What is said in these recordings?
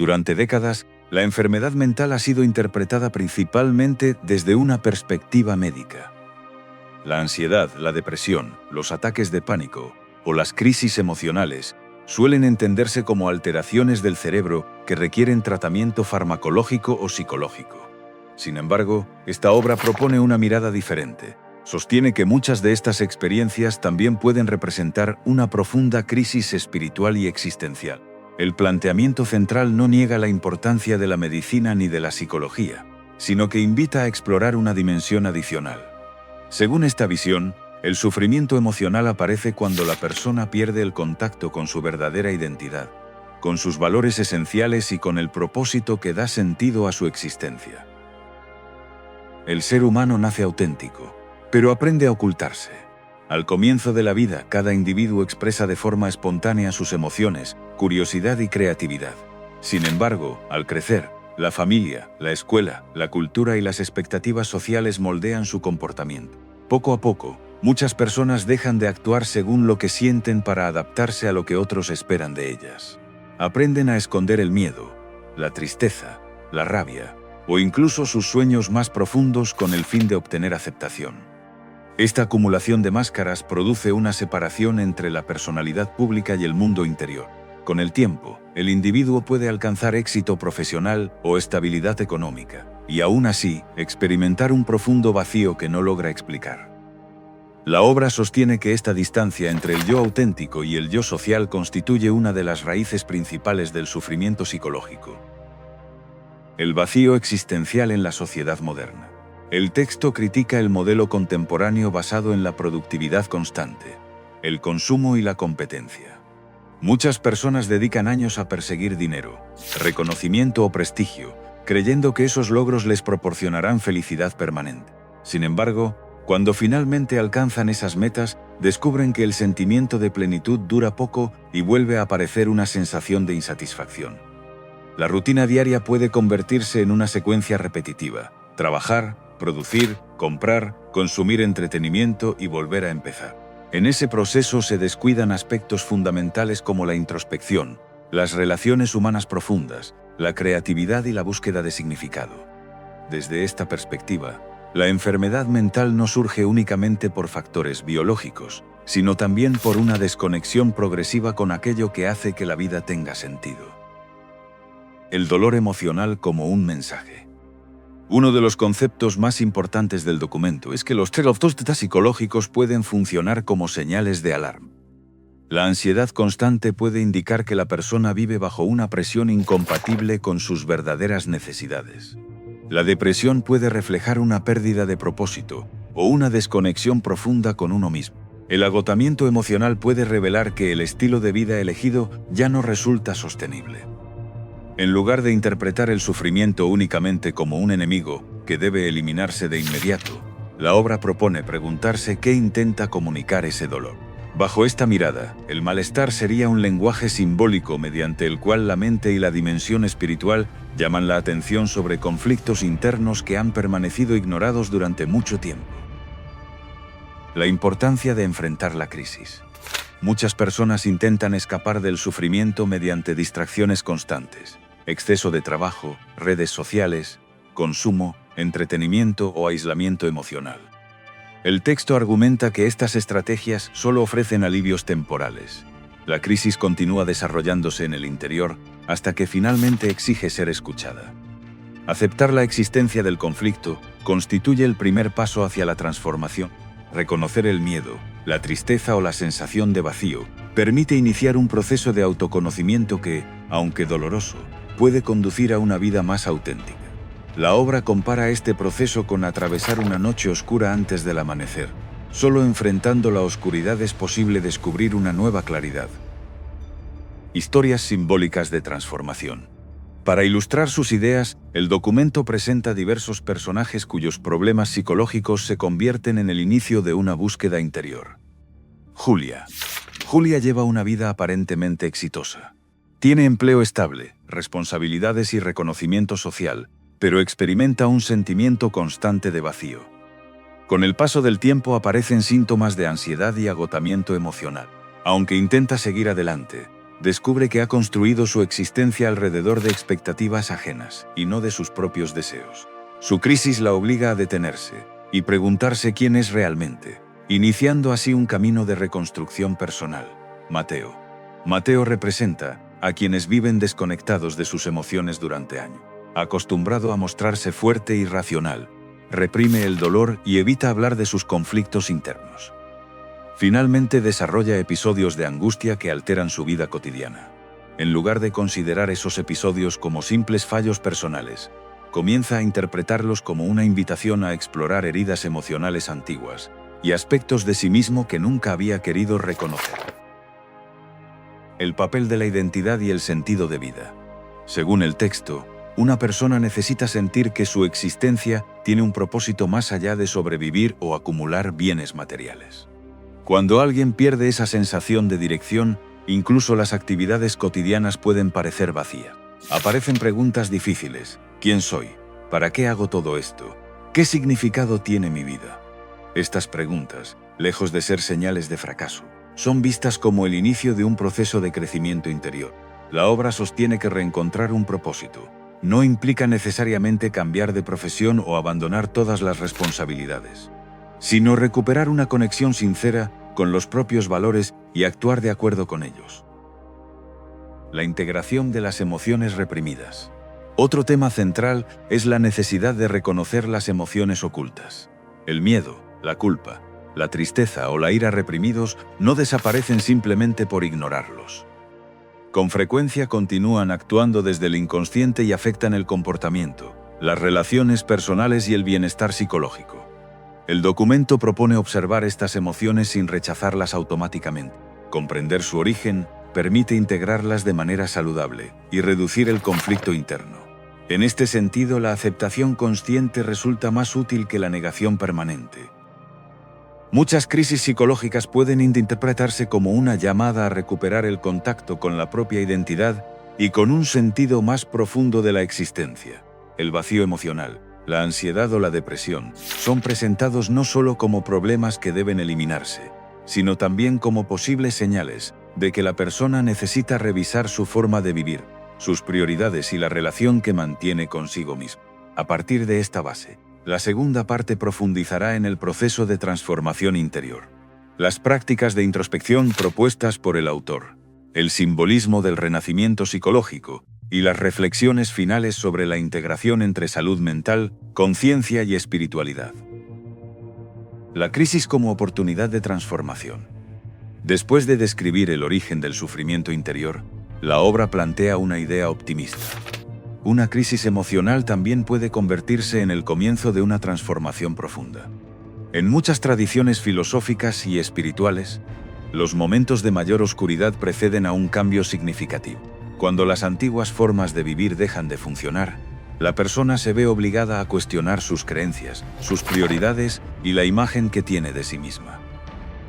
Durante décadas, la enfermedad mental ha sido interpretada principalmente desde una perspectiva médica. La ansiedad, la depresión, los ataques de pánico o las crisis emocionales suelen entenderse como alteraciones del cerebro que requieren tratamiento farmacológico o psicológico. Sin embargo, esta obra propone una mirada diferente. Sostiene que muchas de estas experiencias también pueden representar una profunda crisis espiritual y existencial. El planteamiento central no niega la importancia de la medicina ni de la psicología, sino que invita a explorar una dimensión adicional. Según esta visión, el sufrimiento emocional aparece cuando la persona pierde el contacto con su verdadera identidad, con sus valores esenciales y con el propósito que da sentido a su existencia. El ser humano nace auténtico, pero aprende a ocultarse. Al comienzo de la vida, cada individuo expresa de forma espontánea sus emociones, curiosidad y creatividad. Sin embargo, al crecer, la familia, la escuela, la cultura y las expectativas sociales moldean su comportamiento. Poco a poco, muchas personas dejan de actuar según lo que sienten para adaptarse a lo que otros esperan de ellas. Aprenden a esconder el miedo, la tristeza, la rabia, o incluso sus sueños más profundos con el fin de obtener aceptación. Esta acumulación de máscaras produce una separación entre la personalidad pública y el mundo interior. Con el tiempo, el individuo puede alcanzar éxito profesional o estabilidad económica, y aún así, experimentar un profundo vacío que no logra explicar. La obra sostiene que esta distancia entre el yo auténtico y el yo social constituye una de las raíces principales del sufrimiento psicológico. El vacío existencial en la sociedad moderna. El texto critica el modelo contemporáneo basado en la productividad constante, el consumo y la competencia. Muchas personas dedican años a perseguir dinero, reconocimiento o prestigio, creyendo que esos logros les proporcionarán felicidad permanente. Sin embargo, cuando finalmente alcanzan esas metas, descubren que el sentimiento de plenitud dura poco y vuelve a aparecer una sensación de insatisfacción. La rutina diaria puede convertirse en una secuencia repetitiva: trabajar, producir, comprar, consumir entretenimiento y volver a empezar. En ese proceso se descuidan aspectos fundamentales como la introspección, las relaciones humanas profundas, la creatividad y la búsqueda de significado. Desde esta perspectiva, la enfermedad mental no surge únicamente por factores biológicos, sino también por una desconexión progresiva con aquello que hace que la vida tenga sentido. El dolor emocional como un mensaje. Uno de los conceptos más importantes del documento es que los terapeutas psicológicos pueden funcionar como señales de alarma. La ansiedad constante puede indicar que la persona vive bajo una presión incompatible con sus verdaderas necesidades. La depresión puede reflejar una pérdida de propósito o una desconexión profunda con uno mismo. El agotamiento emocional puede revelar que el estilo de vida elegido ya no resulta sostenible. En lugar de interpretar el sufrimiento únicamente como un enemigo que debe eliminarse de inmediato, la obra propone preguntarse qué intenta comunicar ese dolor. Bajo esta mirada, el malestar sería un lenguaje simbólico mediante el cual la mente y la dimensión espiritual llaman la atención sobre conflictos internos que han permanecido ignorados durante mucho tiempo. La importancia de enfrentar la crisis. Muchas personas intentan escapar del sufrimiento mediante distracciones constantes: exceso de trabajo, redes sociales, consumo, entretenimiento o aislamiento emocional. El texto argumenta que estas estrategias solo ofrecen alivios temporales. La crisis continúa desarrollándose en el interior hasta que finalmente exige ser escuchada. Aceptar la existencia del conflicto constituye el primer paso hacia la transformación. Reconocer el miedo, la tristeza o la sensación de vacío permite iniciar un proceso de autoconocimiento que, aunque doloroso, puede conducir a una vida más auténtica. La obra compara este proceso con atravesar una noche oscura antes del amanecer. Solo enfrentando la oscuridad es posible descubrir una nueva claridad. Historias simbólicas de transformación. Para ilustrar sus ideas, el documento presenta diversos personajes cuyos problemas psicológicos se convierten en el inicio de una búsqueda interior. Julia. Julia lleva una vida aparentemente exitosa. Tiene empleo estable, responsabilidades y reconocimiento social, pero experimenta un sentimiento constante de vacío. Con el paso del tiempo aparecen síntomas de ansiedad y agotamiento emocional. Aunque intenta seguir adelante, descubre que ha construido su existencia alrededor de expectativas ajenas y no de sus propios deseos. Su crisis la obliga a detenerse y preguntarse quién es realmente, iniciando así un camino de reconstrucción personal. Mateo. Mateo representa a quienes viven desconectados de sus emociones durante años. Acostumbrado a mostrarse fuerte y racional, reprime el dolor y evita hablar de sus conflictos internos. Finalmente desarrolla episodios de angustia que alteran su vida cotidiana. En lugar de considerar esos episodios como simples fallos personales, comienza a interpretarlos como una invitación a explorar heridas emocionales antiguas y aspectos de sí mismo que nunca había querido reconocer. El papel de la identidad y el sentido de vida. Según el texto, una persona necesita sentir que su existencia tiene un propósito más allá de sobrevivir o acumular bienes materiales. Cuando alguien pierde esa sensación de dirección, incluso las actividades cotidianas pueden parecer vacías. Aparecen preguntas difíciles. ¿Quién soy? ¿Para qué hago todo esto? ¿Qué significado tiene mi vida? Estas preguntas, lejos de ser señales de fracaso, son vistas como el inicio de un proceso de crecimiento interior. La obra sostiene que reencontrar un propósito no implica necesariamente cambiar de profesión o abandonar todas las responsabilidades, sino recuperar una conexión sincera con los propios valores y actuar de acuerdo con ellos. La integración de las emociones reprimidas. Otro tema central es la necesidad de reconocer las emociones ocultas. El miedo, la culpa, la tristeza o la ira reprimidos no desaparecen simplemente por ignorarlos. Con frecuencia continúan actuando desde el inconsciente y afectan el comportamiento, las relaciones personales y el bienestar psicológico. El documento propone observar estas emociones sin rechazarlas automáticamente. Comprender su origen permite integrarlas de manera saludable y reducir el conflicto interno. En este sentido, la aceptación consciente resulta más útil que la negación permanente. Muchas crisis psicológicas pueden interpretarse como una llamada a recuperar el contacto con la propia identidad y con un sentido más profundo de la existencia. El vacío emocional, la ansiedad o la depresión son presentados no solo como problemas que deben eliminarse, sino también como posibles señales de que la persona necesita revisar su forma de vivir, sus prioridades y la relación que mantiene consigo mismo. A partir de esta base, la segunda parte profundizará en el proceso de transformación interior. Las prácticas de introspección propuestas por el autor, el simbolismo del renacimiento psicológico y las reflexiones finales sobre la integración entre salud mental, conciencia y espiritualidad. La crisis como oportunidad de transformación. Después de describir el origen del sufrimiento interior, la obra plantea una idea optimista. Una crisis emocional también puede convertirse en el comienzo de una transformación profunda. En muchas tradiciones filosóficas y espirituales, los momentos de mayor oscuridad preceden a un cambio significativo. Cuando las antiguas formas de vivir dejan de funcionar, la persona se ve obligada a cuestionar sus creencias, sus prioridades y la imagen que tiene de sí misma.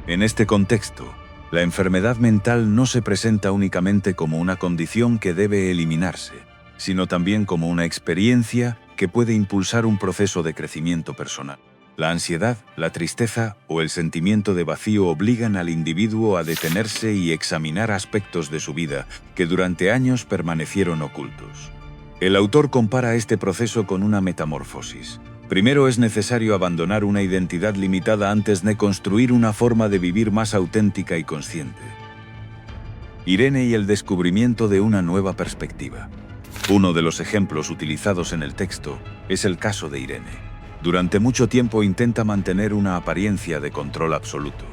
En este contexto, la enfermedad mental no se presenta únicamente como una condición que debe eliminarse, sino también como una experiencia que puede impulsar un proceso de crecimiento personal. La ansiedad, la tristeza o el sentimiento de vacío obligan al individuo a detenerse y examinar aspectos de su vida que durante años permanecieron ocultos. El autor compara este proceso con una metamorfosis. Primero es necesario abandonar una identidad limitada antes de construir una forma de vivir más auténtica y consciente. Irene y el descubrimiento de una nueva perspectiva. Uno de los ejemplos utilizados en el texto es el caso de Irene. Durante mucho tiempo intenta mantener una apariencia de control absoluto.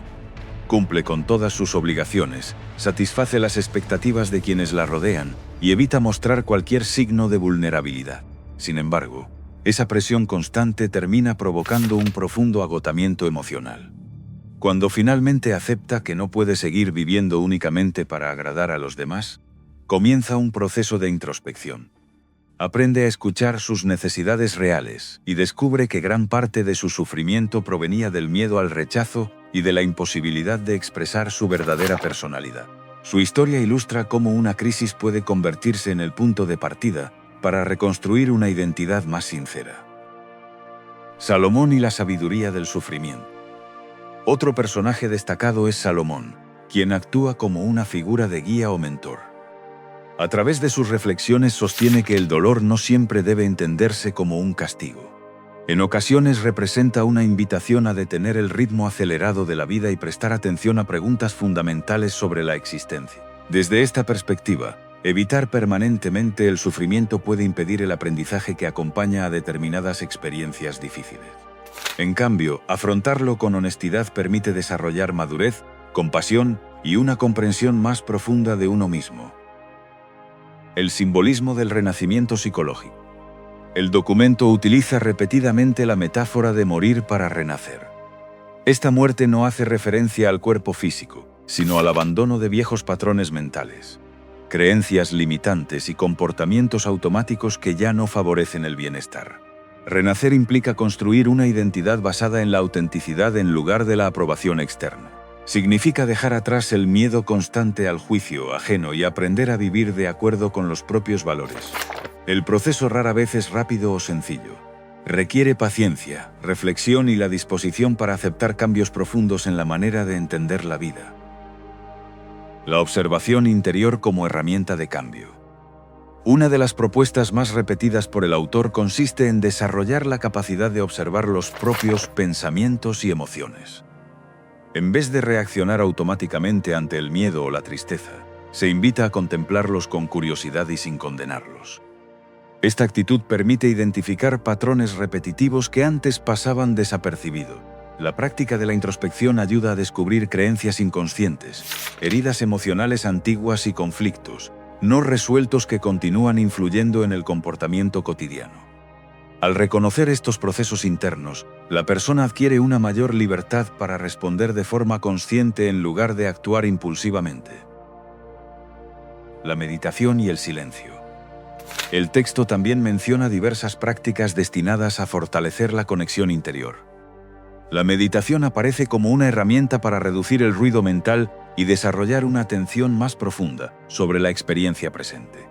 Cumple con todas sus obligaciones, satisface las expectativas de quienes la rodean y evita mostrar cualquier signo de vulnerabilidad. Sin embargo, esa presión constante termina provocando un profundo agotamiento emocional. Cuando finalmente acepta que no puede seguir viviendo únicamente para agradar a los demás, comienza un proceso de introspección. Aprende a escuchar sus necesidades reales y descubre que gran parte de su sufrimiento provenía del miedo al rechazo y de la imposibilidad de expresar su verdadera personalidad. Su historia ilustra cómo una crisis puede convertirse en el punto de partida para reconstruir una identidad más sincera. Salomón y la sabiduría del sufrimiento. Otro personaje destacado es Salomón, quien actúa como una figura de guía o mentor. A través de sus reflexiones sostiene que el dolor no siempre debe entenderse como un castigo. En ocasiones representa una invitación a detener el ritmo acelerado de la vida y prestar atención a preguntas fundamentales sobre la existencia. Desde esta perspectiva, evitar permanentemente el sufrimiento puede impedir el aprendizaje que acompaña a determinadas experiencias difíciles. En cambio, afrontarlo con honestidad permite desarrollar madurez, compasión y una comprensión más profunda de uno mismo. El simbolismo del renacimiento psicológico. El documento utiliza repetidamente la metáfora de morir para renacer. Esta muerte no hace referencia al cuerpo físico, sino al abandono de viejos patrones mentales, creencias limitantes y comportamientos automáticos que ya no favorecen el bienestar. Renacer implica construir una identidad basada en la autenticidad en lugar de la aprobación externa. Significa dejar atrás el miedo constante al juicio ajeno y aprender a vivir de acuerdo con los propios valores. El proceso rara vez es rápido o sencillo. Requiere paciencia, reflexión y la disposición para aceptar cambios profundos en la manera de entender la vida. La observación interior como herramienta de cambio. Una de las propuestas más repetidas por el autor consiste en desarrollar la capacidad de observar los propios pensamientos y emociones. En vez de reaccionar automáticamente ante el miedo o la tristeza, se invita a contemplarlos con curiosidad y sin condenarlos. Esta actitud permite identificar patrones repetitivos que antes pasaban desapercibidos. La práctica de la introspección ayuda a descubrir creencias inconscientes, heridas emocionales antiguas y conflictos no resueltos que continúan influyendo en el comportamiento cotidiano. Al reconocer estos procesos internos, la persona adquiere una mayor libertad para responder de forma consciente en lugar de actuar impulsivamente. La meditación y el silencio. El texto también menciona diversas prácticas destinadas a fortalecer la conexión interior. La meditación aparece como una herramienta para reducir el ruido mental y desarrollar una atención más profunda sobre la experiencia presente.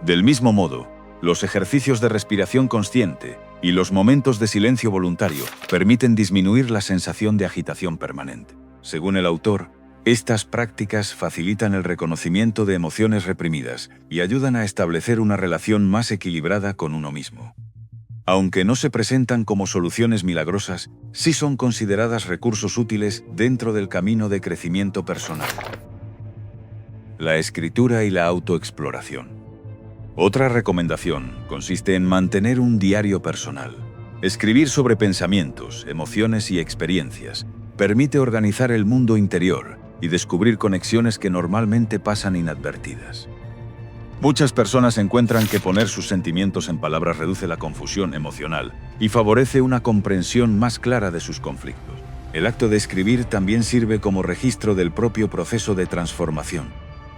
Del mismo modo, los ejercicios de respiración consciente y los momentos de silencio voluntario permiten disminuir la sensación de agitación permanente. Según el autor, estas prácticas facilitan el reconocimiento de emociones reprimidas y ayudan a establecer una relación más equilibrada con uno mismo. Aunque no se presentan como soluciones milagrosas, sí son consideradas recursos útiles dentro del camino de crecimiento personal. La escritura y la autoexploración. Otra recomendación consiste en mantener un diario personal. Escribir sobre pensamientos, emociones y experiencias permite organizar el mundo interior y descubrir conexiones que normalmente pasan inadvertidas. Muchas personas encuentran que poner sus sentimientos en palabras reduce la confusión emocional y favorece una comprensión más clara de sus conflictos. El acto de escribir también sirve como registro del propio proceso de transformación,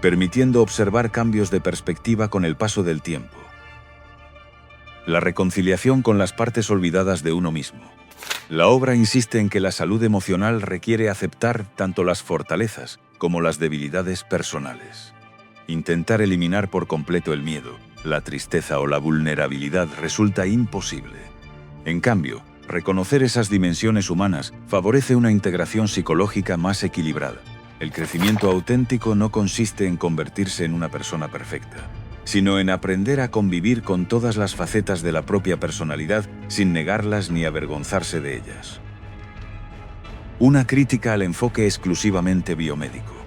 permitiendo observar cambios de perspectiva con el paso del tiempo. La reconciliación con las partes olvidadas de uno mismo. La obra insiste en que la salud emocional requiere aceptar tanto las fortalezas como las debilidades personales. Intentar eliminar por completo el miedo, la tristeza o la vulnerabilidad resulta imposible. En cambio, reconocer esas dimensiones humanas favorece una integración psicológica más equilibrada. El crecimiento auténtico no consiste en convertirse en una persona perfecta, sino en aprender a convivir con todas las facetas de la propia personalidad sin negarlas ni avergonzarse de ellas. Una crítica al enfoque exclusivamente biomédico.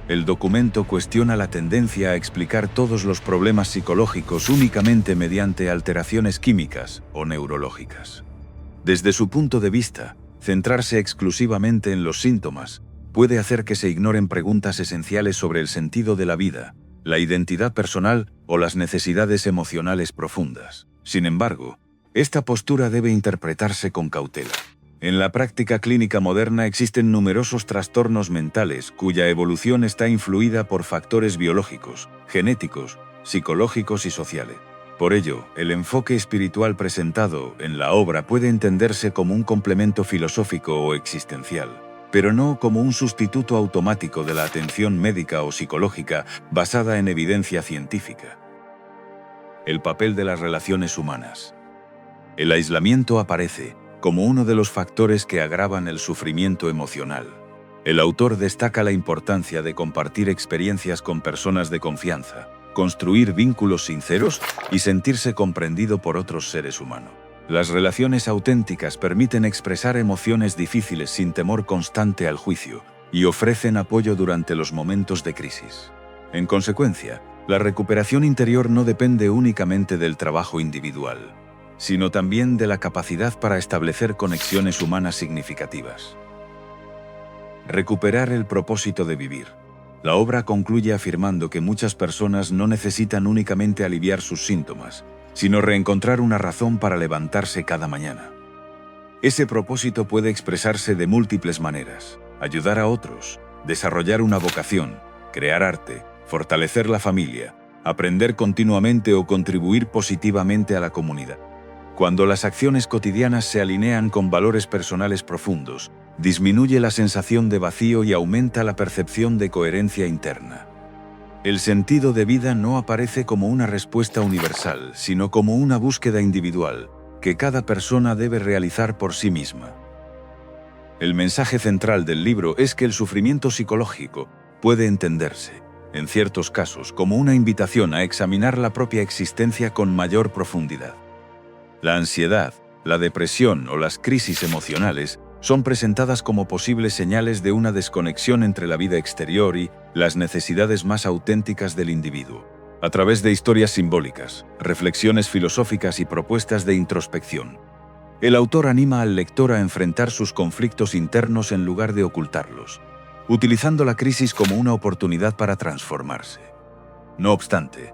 El documento cuestiona la tendencia a explicar todos los problemas psicológicos únicamente mediante alteraciones químicas o neurológicas. Desde su punto de vista, centrarse exclusivamente en los síntomas puede hacer que se ignoren preguntas esenciales sobre el sentido de la vida, la identidad personal o las necesidades emocionales profundas. Sin embargo, esta postura debe interpretarse con cautela. En la práctica clínica moderna existen numerosos trastornos mentales cuya evolución está influida por factores biológicos, genéticos, psicológicos y sociales. Por ello, el enfoque espiritual presentado en la obra puede entenderse como un complemento filosófico o existencial, pero no como un sustituto automático de la atención médica o psicológica basada en evidencia científica. El papel de las relaciones humanas. El aislamiento aparece como uno de los factores que agravan el sufrimiento emocional. El autor destaca la importancia de compartir experiencias con personas de confianza, construir vínculos sinceros y sentirse comprendido por otros seres humanos. Las relaciones auténticas permiten expresar emociones difíciles sin temor constante al juicio y ofrecen apoyo durante los momentos de crisis. En consecuencia, la recuperación interior no depende únicamente del trabajo individual, sino también de la capacidad para establecer conexiones humanas significativas. Recuperar el propósito de vivir. La obra concluye afirmando que muchas personas no necesitan únicamente aliviar sus síntomas, sino reencontrar una razón para levantarse cada mañana. Ese propósito puede expresarse de múltiples maneras: ayudar a otros, desarrollar una vocación, crear arte, fortalecer la familia, aprender continuamente o contribuir positivamente a la comunidad. Cuando las acciones cotidianas se alinean con valores personales profundos, disminuye la sensación de vacío y aumenta la percepción de coherencia interna. El sentido de vida no aparece como una respuesta universal, sino como una búsqueda individual, que cada persona debe realizar por sí misma. El mensaje central del libro es que el sufrimiento psicológico puede entenderse, en ciertos casos, como una invitación a examinar la propia existencia con mayor profundidad. La ansiedad, la depresión o las crisis emocionales son presentadas como posibles señales de una desconexión entre la vida exterior y las necesidades más auténticas del individuo. A través de historias simbólicas, reflexiones filosóficas y propuestas de introspección, el autor anima al lector a enfrentar sus conflictos internos en lugar de ocultarlos, utilizando la crisis como una oportunidad para transformarse. No obstante,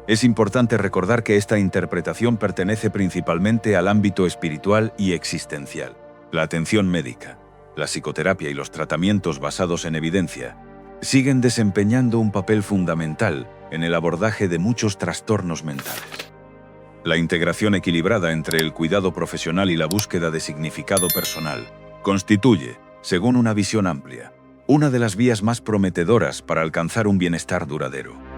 es importante recordar que esta interpretación pertenece principalmente al ámbito espiritual y existencial. La atención médica, la psicoterapia y los tratamientos basados en evidencia siguen desempeñando un papel fundamental en el abordaje de muchos trastornos mentales. La integración equilibrada entre el cuidado profesional y la búsqueda de significado personal constituye, según una visión amplia, una de las vías más prometedoras para alcanzar un bienestar duradero.